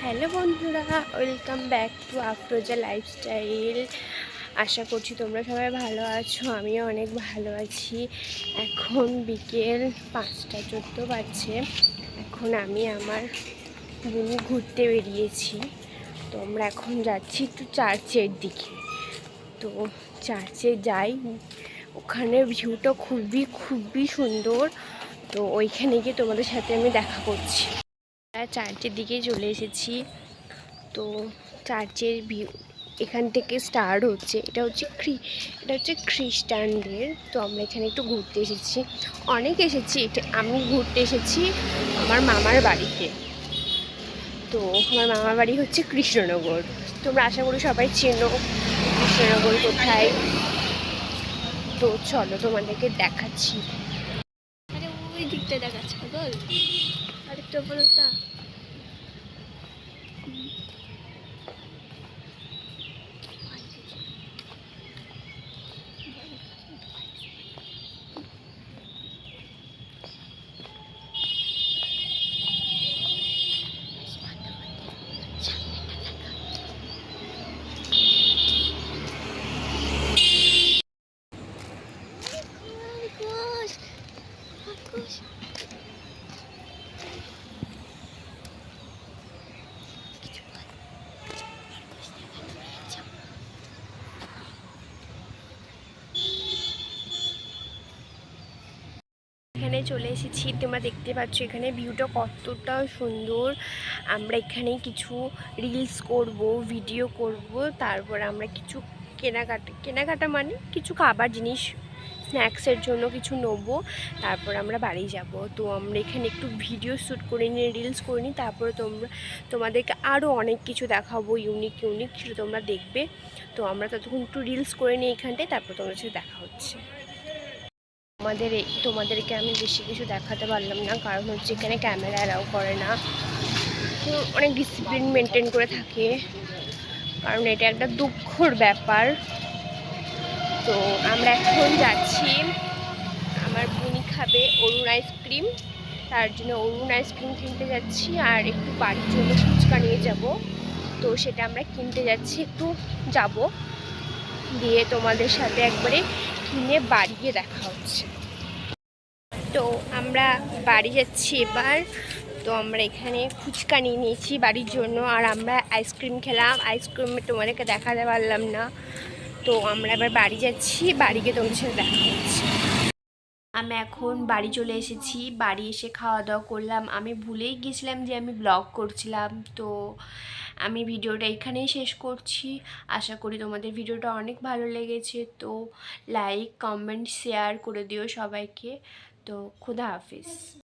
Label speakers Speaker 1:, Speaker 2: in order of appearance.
Speaker 1: Hello বন্ধুরা, welcome back to Afroza lifestyle. আশা করছি তোমরা সবাই ভালো আছো, আমিও অনেক ভালো আছি। এখন বিকেল 5টা 14 বাজছে। এখন আমি আমার বুনি ঘুরতে বেরিয়েছি। তো আমরা এখন যাচ্ছি একটু চার্চের দিকে। তো চার্চে যাই, ওখানে ভিউটা খুবই সুন্দর। তো ওইখানে গিয়ে তোমাদের সাথে আমি দেখা করছি। চার্চের দিকে চলে এসেছি। তো চার্চের ভিউ এখান থেকে স্টার্ট হচ্ছে। এটা হচ্ছে খ্রিস্টানদের। তো আমরা এখানে একটু ঘুরতে এসেছি, অনেক এসেছি। আমি ঘুরতে এসেছি আমার মামার বাড়িতে। তো আমার মামার বাড়ি হচ্ছে কৃষ্ণনগর। তোমরা আশা করি সবাই চেনো কৃষ্ণনগর কোথায়। তো চলো তোমাদেরকে দেখাচ্ছি। আরে ওই দিকটা দেখাচ্ছে বল, আরেকটা বলতা। এখানে চলে এসেছি, তোমরা দেখতে পাচ্ছ এখানে ভিউটা কতটা সুন্দর। আমরা এখানে কিছু রিলস করব, ভিডিও করব, তারপর আমরা কিছু কেনাকাটা মানে কিছু খাবার জিনিস, স্ন্যাক্সের জন্য কিছু নেবো। তারপর আমরা বাড়ি যাব। তো আমরা এখানে একটু ভিডিও শ্যুট করে নিয়ে রিলস করে নিই। তারপরে তোমাদেরকে আরও অনেক কিছু দেখাবো, ইউনিক সেটা তোমরা দেখবে। তো আমরা ততক্ষণ একটু রিলস করে নিই এখানটায়, তারপর তোমাদের সাথে দেখা হচ্ছে। তোমাদেরকে আমি বেশি কিছু দেখাতে পারলাম না, কারণ হচ্ছে এখানে ক্যামেরা অ্যালাউ করে না। অনেক ডিসিপ্লিন মেনটেন করে থাকে, কারণ এটা একটা দুঃখর ব্যাপার। তো আমরা এখন যাচ্ছি, আমার বুনি খাবে অরুণ আইসক্রিম, তার জন্য অরুণ আইসক্রিম কিনতে যাচ্ছি। আর একটু বাড়ির জন্য ফুচকা নিয়ে যাব। তো সেটা আমরা কিনতে যাচ্ছি, একটু যাব, দিয়ে তোমাদের সাথে একবারে কিনে বাড়ি গিয়ে দেখা হচ্ছে। তো আমরা বাড়ি যাচ্ছি এবার। তো আমরা এখানে ফুচকা নিয়ে নিয়েছি বাড়ির জন্য, আর আমরা আইসক্রিম খেলাম। আইসক্রিমে তোমাদেরকে দেখাতে পারলাম না। তো আমরা এবার বাড়ি যাচ্ছি, বাড়ি গিয়ে তোমাদের সাথে দেখা হচ্ছে। আমি এখন বাড়ি চলে এসেছি। বাড়ি এসে খাওয়া দাওয়া করলাম। আমি ভুলেই গেছিলাম যে আমি ব্লগ করছিলাম। তো আমি ভিডিওটা এখানেই শেষ করছি। আশা করি তোমাদের ভিডিওটা অনেক ভালো লেগেছে। তো লাইক কমেন্ট শেয়ার করে দিও সবাইকে। তো খুদা হাফিজ।